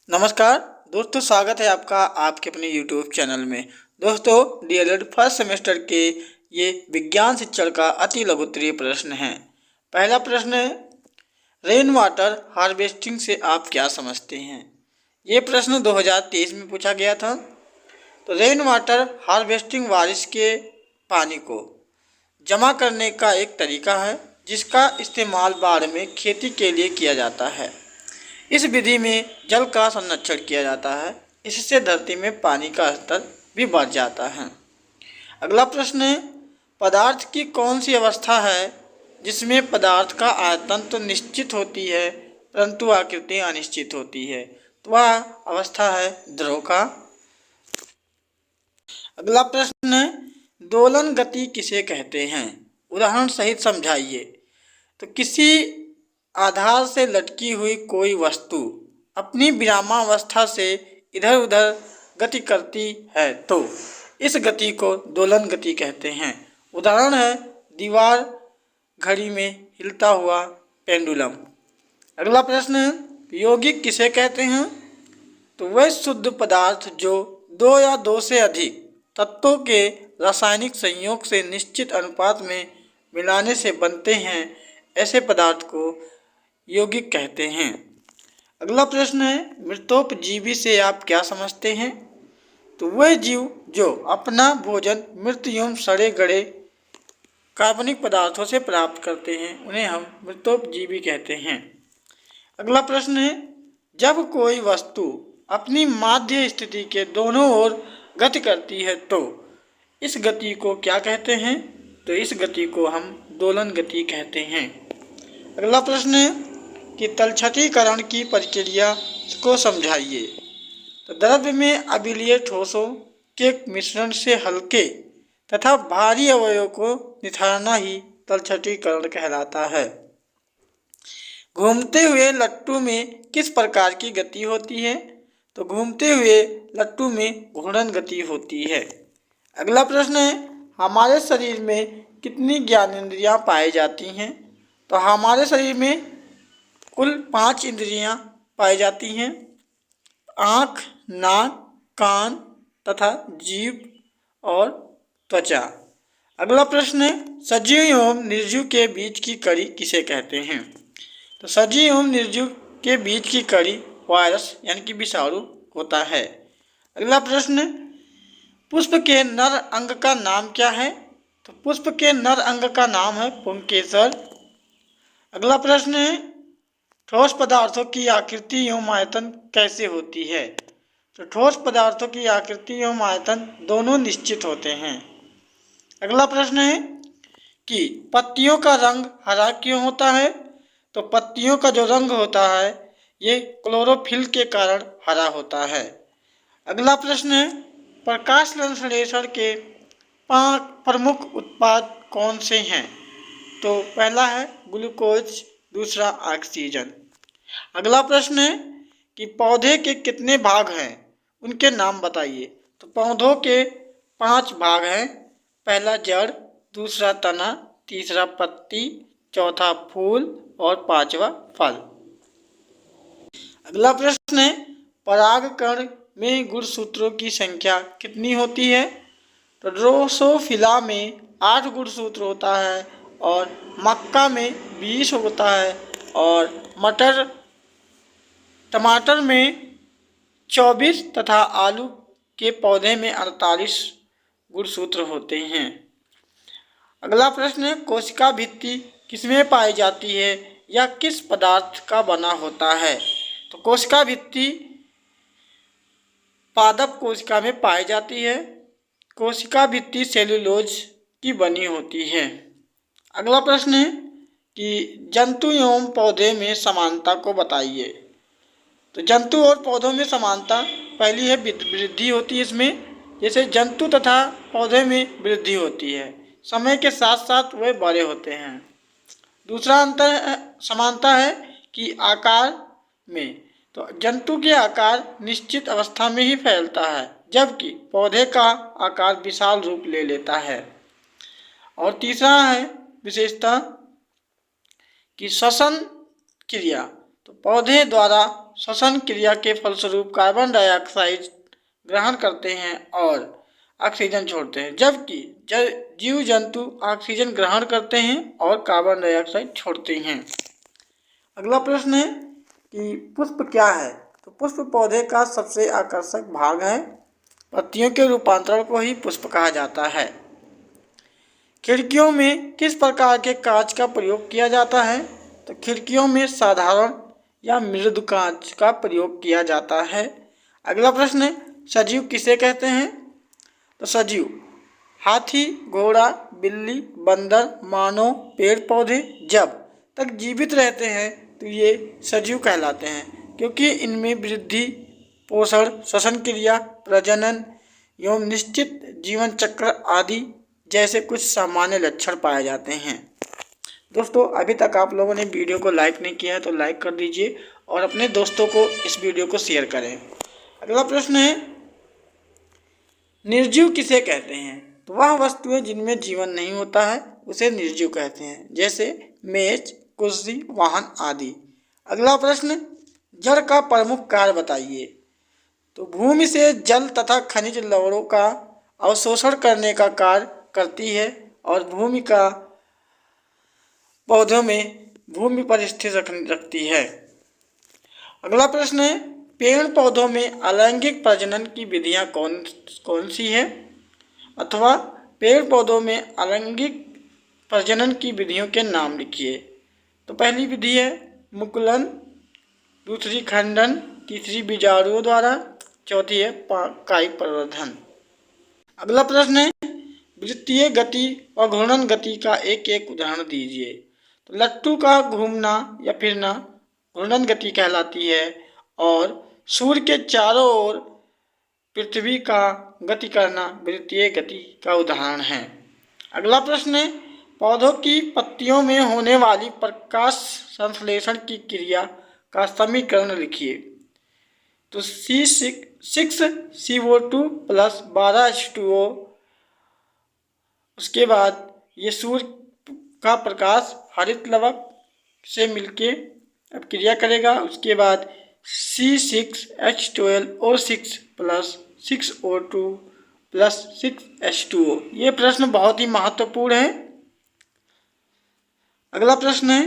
नमस्कार दोस्तों, स्वागत है आपका आपके अपने YouTube चैनल में। दोस्तों, डीएलएड फर्स्ट सेमेस्टर के ये विज्ञान शिक्षण का अति लघुत्तरीय प्रश्न है। पहला प्रश्न है, रेन वाटर हार्वेस्टिंग से आप क्या समझते हैं? ये प्रश्न 2023 में पूछा गया था। तो रेन वाटर हार्वेस्टिंग बारिश के पानी को जमा करने का एक तरीका है जिसका इस्तेमाल बाढ़ में खेती के लिए किया जाता है। इस विधि में जल का संरक्षण किया जाता है, इससे धरती में पानी का स्तर भी बढ़ जाता है। अगला प्रश्न है, पदार्थ की कौन सी अवस्था है जिसमें पदार्थ का आयतन तो निश्चित होती है परंतु आकृति अनिश्चित होती है? तो वह अवस्था है द्रव का। अगला प्रश्न है, दोलन गति किसे कहते हैं? उदाहरण सहित समझाइए। तो किसी आधार से लटकी हुई कोई वस्तु अपनी विरामावस्था से इधर उधर गति करती है तो इस गति को दोलन गति कहते हैं। उदाहरण है दीवार, घड़ी में हिलता हुआ पेंडुलम। अगला प्रश्न है, यौगिक किसे कहते हैं? तो वह शुद्ध पदार्थ जो दो या दो से अधिक तत्वों के रासायनिक संयोग से निश्चित अनुपात में मिलाने से बनते हैं, ऐसे पदार्थ को यौगिक कहते हैं। अगला प्रश्न है, मृतोपजीवी से आप क्या समझते हैं? तो वह जीव जो अपना भोजन मृत एवं सड़े गले कार्बनिक पदार्थों से प्राप्त करते हैं उन्हें हम मृतोपजीवी कहते हैं। अगला प्रश्न है, जब कोई वस्तु अपनी माध्य स्थिति के दोनों ओर गति करती है तो इस गति को क्या कहते हैं? तो इस गति को हम दोलन गति कहते हैं। अगला प्रश्न है कि तलछटीकरण की प्रक्रिया को समझाइए। तो द्रव्य में अम्लीय ठोसों के मिश्रण से हल्के तथा भारी अवयवों को निथारना ही तलछटीकरण कहलाता है। घूमते हुए लट्टू में किस प्रकार की गति होती है? तो घूमते हुए लट्टू में घूर्णन गति होती है। अगला प्रश्न है, हमारे शरीर में कितनी ज्ञानेंद्रियां पाई जाती हैं? तो हमारे शरीर में कुल 5 इंद्रियां पाई जाती हैं: आँख, नाक, कान तथा जीभ और त्वचा। अगला प्रश्न है, सजीव एवं निर्जीव के बीच की कड़ी किसे कहते हैं? तो सजीव एवं निर्जीव के बीच की कड़ी वायरस यानी कि विषाणु होता है। अगला प्रश्न, पुष्प के नर अंग का नाम क्या है? तो पुष्प के नर अंग का नाम है पुंकेसर। अगला प्रश्न है, ठोस पदार्थों की आकृति एवं आयतन कैसे होती है? तो ठोस पदार्थों की आकृति एवं आयतन दोनों निश्चित होते हैं। अगला प्रश्न है कि पत्तियों का रंग हरा क्यों होता है? तो पत्तियों का जो रंग होता है ये क्लोरोफिल के कारण हरा होता है। अगला प्रश्न है, प्रकाश संश्लेषण के 5 प्रमुख उत्पाद कौन से हैं? तो पहला है ग्लूकोज, दूसरा ऑक्सीजन। अगला प्रश्न है कि पौधे के कितने भाग हैं, उनके नाम बताइए। तो पौधों के 5 भाग हैं: पहला जड़, दूसरा तना, तीसरा पत्ती, चौथा फूल और 5वां फल। अगला प्रश्न है, परागकण में गुणसूत्रों की संख्या कितनी होती है? तो ड्रोसोफिला में 8 गुणसूत्र होता है और मक्का में 20 होता है और टमाटर में 24 तथा आलू के पौधे में 48 गुणसूत्र होते हैं। अगला प्रश्न है, कोशिका भित्ति किसमें पाई जाती है या किस पदार्थ का बना होता है? तो कोशिका भित्ति पादप कोशिका में पाई जाती है। कोशिका भित्ति सेल्यूलोज की बनी होती है। अगला प्रश्न है कि जंतु एवं पौधे में समानता को बताइए। तो जंतु और पौधों में समानता, पहली है वृद्धि होती है इसमें, जैसे जंतु तथा पौधे में वृद्धि होती है, समय के साथ साथ वे बड़े होते हैं। दूसरा समानता है कि आकार में, तो जंतु के आकार निश्चित अवस्था में ही फैलता है जबकि पौधे का आकार विशाल रूप ले लेता है। और तीसरा है विशेषता कि श्वसन क्रिया, तो पौधे द्वारा श्वसन क्रिया के फलस्वरूप कार्बन डाइऑक्साइड ग्रहण करते हैं और ऑक्सीजन छोड़ते हैं, जबकि जीव जंतु ऑक्सीजन ग्रहण करते हैं और कार्बन डाइऑक्साइड छोड़ते हैं। अगला प्रश्न है कि पुष्प क्या है? तो पुष्प पौधे का सबसे आकर्षक भाग है। पत्तियों के रूपांतरण को ही पुष्प कहा जाता है। खिड़कियों में किस प्रकार के कांच का प्रयोग किया जाता है? तो खिड़कियों में साधारण या मृदु कांच का प्रयोग किया जाता है। अगला प्रश्न है, सजीव किसे कहते हैं? तो सजीव हाथी, घोड़ा, बिल्ली, बंदर, मानव, पेड़ पौधे जब तक जीवित रहते हैं तो ये सजीव कहलाते हैं, क्योंकि इनमें वृद्धि, पोषण, श्वसन क्रिया, प्रजनन एवं निश्चित जीवन चक्र आदि जैसे कुछ सामान्य लक्षण पाए जाते हैं। दोस्तों, अभी तक आप लोगों ने वीडियो को लाइक नहीं किया है तो लाइक कर दीजिए और अपने दोस्तों को इस वीडियो को शेयर करें। अगला प्रश्न है, निर्जीव किसे कहते हैं? तो वह वस्तुएं जिनमें जीवन नहीं होता है उसे निर्जीव कहते हैं, जैसे मेज, कुर्सी, वाहन आदि। अगला प्रश्न, जड़ का प्रमुख कार्य बताइए। तो भूमि से जल तथा खनिज लवणों का अवशोषण करने का कार्य करती है और भूमि का पौधों में भूमि पर स्थिर रखती है। अगला प्रश्न है, पेड़ पौधों में अलैंगिक प्रजनन की विधियां कौन सी है? अथवा पेड़ पौधों में अलैंगिक प्रजनन की विधियों के नाम लिखिए। तो पहली विधि है मुकुलन, दूसरी खंडन, तीसरी बीजाणुओं द्वारा, चौथी है कायिक प्रवर्धन। अगला प्रश्न है, वृत्तीय गति और घूर्णन गति का एक एक उदाहरण दीजिए। तो लट्टू का घूमना या फिरना घूर्णन गति कहलाती है और सूर्य के चारों ओर पृथ्वी का गति करना वृत्तीय गति का उदाहरण है। अगला प्रश्न है, पौधों की पत्तियों में होने वाली प्रकाश संश्लेषण की क्रिया का समीकरण लिखिए। तो C6CO2 + 12H2O। उसके बाद ये सूर्य का प्रकाश हरित लवक से मिलके अब क्रिया करेगा। उसके बाद C6H12O6 + 6O2 + 6H2O। ये प्रश्न बहुत ही महत्वपूर्ण है। अगला प्रश्न है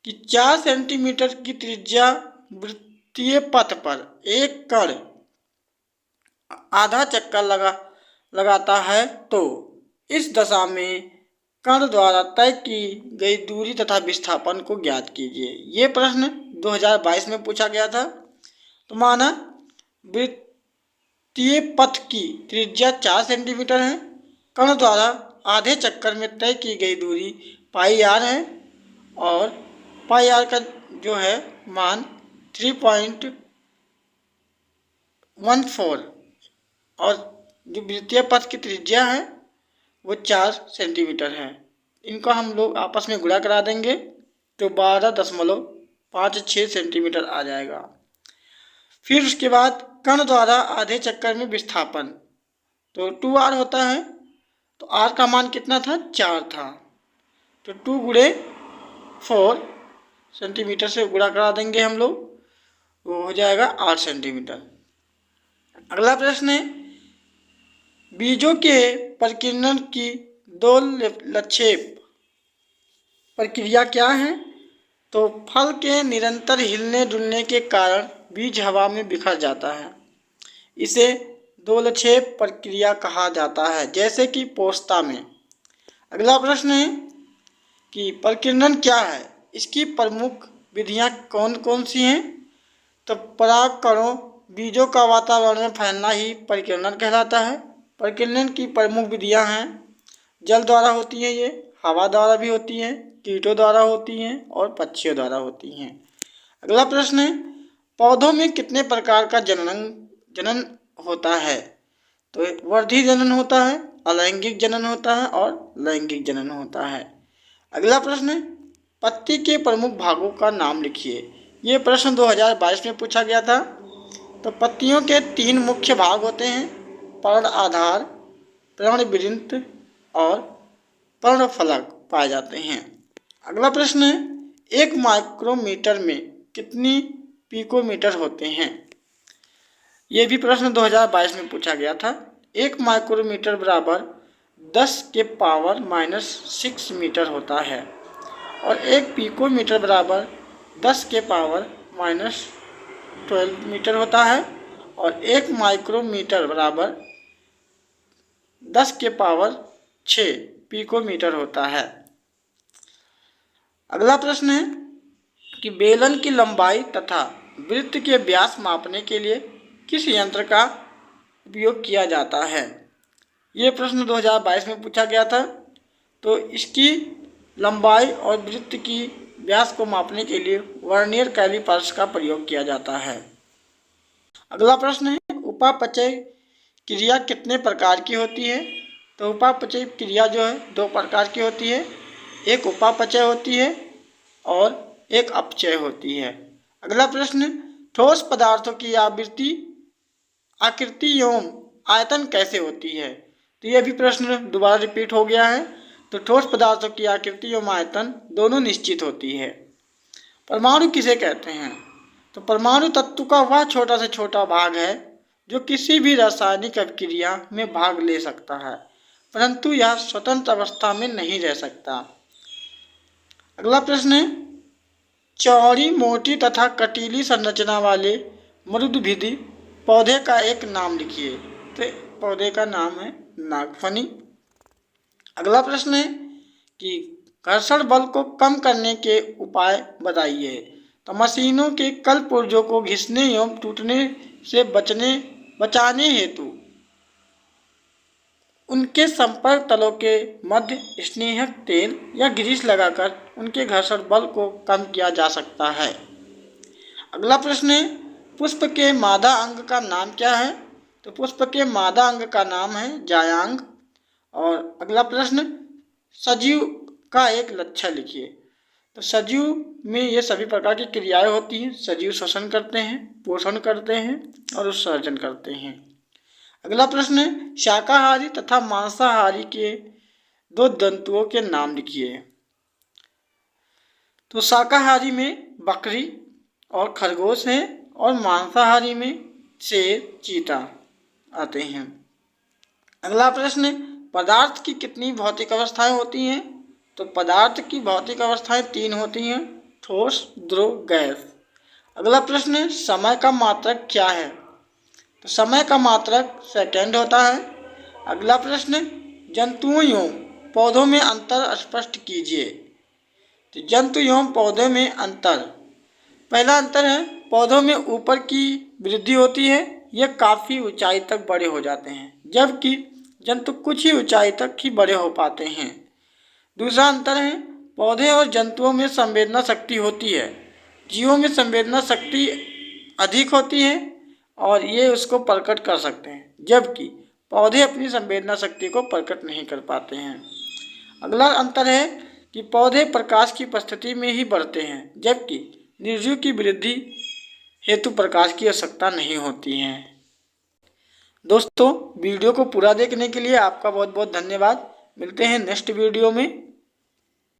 कि 4 सेंटीमीटर की त्रिज्या वृत्तीय पथ पर एक कण आधा चक्कर लगाता है तो इस दशा में कण द्वारा तय की गई दूरी तथा विस्थापन को ज्ञात कीजिए। ये प्रश्न 2022 में पूछा गया था। तो माना वृत्तीय पथ की त्रिज्या 4 सेंटीमीटर है, कण द्वारा आधे चक्कर में तय की गई दूरी πr है और πr का जो है मान 3.14 और जो वृत्तीय पथ की त्रिज्या है वो 4 सेंटीमीटर है। इनको हम लोग आपस में गुणा करा देंगे तो 12.56 सेंटीमीटर आ जाएगा। फिर उसके बाद कण द्वारा आधे चक्कर में विस्थापन तो 2r होता है। तो r का मान कितना था? 4 था। तो 2 × 4 सेंटीमीटर से गुणा करा देंगे हम लोग, वो हो जाएगा 8 सेंटीमीटर। अगला प्रश्न है, बीजों के परिकीर्णन की 2 लक्षेप प्रक्रिया क्या है? तो फल के निरंतर हिलने डुलने के कारण बीज हवा में बिखर जाता है। इसे 2 लक्षेप प्रक्रिया कहा जाता है, जैसे कि पोस्ता में। अगला प्रश्न है कि परिकीर्णन क्या है? इसकी प्रमुख विधियां कौन कौन सी हैं? तो परागकणों बीजों का वातावरण में फैलना ही परिकीर्णन कहलाता है। परिकीर्णन की प्रमुख विधियां हैं, जल द्वारा होती हैं, ये हवा द्वारा भी होती हैं, कीटों द्वारा होती हैं और पक्षियों द्वारा होती हैं। अगला प्रश्न है, पौधों में कितने प्रकार का जनन होता है? तो वर्धी जनन होता है, अलैंगिक जनन होता है और लैंगिक जनन होता है। अगला प्रश्न है, पत्ती के प्रमुख भागों का नाम लिखिए। ये प्रश्न 2022 में पूछा गया था। तो पत्तियों के 3 मुख्य भाग होते हैं, पर्ण आधार, पर्णवृंत और पर्णफलक पाए जाते हैं। अगला प्रश्न है, 1 माइक्रोमीटर में कितनी पिकोमीटर होते हैं? ये भी प्रश्न 2022 में पूछा गया था। 1 माइक्रोमीटर बराबर 10 के पावर -6 मीटर होता है और 1 पिकोमीटर बराबर 10 के पावर -12 मीटर होता है और 1 माइक्रोमीटर बराबर 10 के पावर 6 पिकोमीटर होता है। अगला प्रश्न है कि बेलन की लंबाई तथा वृत्त के व्यास मापने के लिए किस यंत्र का उपयोग किया जाता है? ये प्रश्न 2022 में पूछा गया था। तो इसकी लंबाई और वृत्त की व्यास को मापने के लिए वर्नियर कैलिपर्स का प्रयोग किया जाता है। अगला प्रश्न है उपापचय क्रिया कितने प्रकार की होती है? तो उपापचय क्रिया जो है 2 प्रकार की होती है। एक उपापचय होती है और एक अपचय होती है। अगला प्रश्न ठोस पदार्थों की आकृति एवं आयतन कैसे होती है? तो यह भी प्रश्न दोबारा रिपीट हो गया है। तो ठोस पदार्थों की आकृति एवं आयतन दोनों निश्चित होती है। परमाणु किसे कहते हैं? तो परमाणु तत्व का वह छोटा से छोटा भाग है जो किसी भी रासायनिक अभिक्रिया में भाग ले सकता है, परंतु यह स्वतंत्र अवस्था में नहीं रह सकता। अगला प्रश्न है चौड़ी, मोटी तथा कटीली संरचना वाले मृदुभिदी पौधे का एक नाम लिखिए। तो पौधे का नाम है नागफनी। अगला प्रश्न है कि घर्षण बल को कम करने के उपाय बताइए। तो मशीनों के कल पुर्जों को घिसने एवं टूटने से बचाने हेतु उनके संपर्क तलों के मध्य स्नेहक तेल या ग्रीस लगाकर उनके घर्षण बल को कम किया जा सकता है। अगला प्रश्न है पुष्प के मादा अंग का नाम क्या है? तो पुष्प के मादा अंग का नाम है जायांग। और अगला प्रश्न सजीव का एक लक्षण लिखिए। तो सजीव में ये सभी प्रकार की क्रियाएं होती हैं। सजीव श्वसन करते हैं, पोषण करते हैं और उत्सर्जन करते हैं। अगला प्रश्न है शाकाहारी तथा मांसाहारी के 2 जंतुओं के नाम लिखिए। तो शाकाहारी में बकरी और खरगोश हैं और मांसाहारी में शेर, चीता आते हैं। अगला प्रश्न है पदार्थ की कितनी भौतिक अवस्थाएं होती हैं? तो पदार्थ की भौतिक अवस्थाएं 3 होती हैं, ठोस, द्रव, गैस। अगला प्रश्न है समय का मात्रक क्या है? तो समय का मात्रक सेकंड होता है। अगला प्रश्न जंतुओं एवं पौधों में अंतर स्पष्ट कीजिए। तो जंतु एवं पौधों में अंतर, पहला अंतर है पौधों में ऊपर की वृद्धि होती है, यह काफ़ी ऊंचाई तक बड़े हो जाते हैं, जबकि जंतु कुछ ही ऊंचाई तक ही बड़े हो पाते हैं। दूसरा अंतर है पौधे और जंतुओं में संवेदना शक्ति होती है, जीवों में संवेदना शक्ति अधिक होती है और ये उसको प्रकट कर सकते हैं, जबकि पौधे अपनी संवेदना शक्ति को प्रकट नहीं कर पाते हैं। अगला अंतर है कि पौधे प्रकाश की उपस्थिति में ही बढ़ते हैं, जबकि निर्जीव की वृद्धि हेतु प्रकाश की आवश्यकता नहीं होती है। दोस्तों वीडियो को पूरा देखने के लिए आपका बहुत बहुत धन्यवाद। मिलते हैं नेक्स्ट वीडियो में।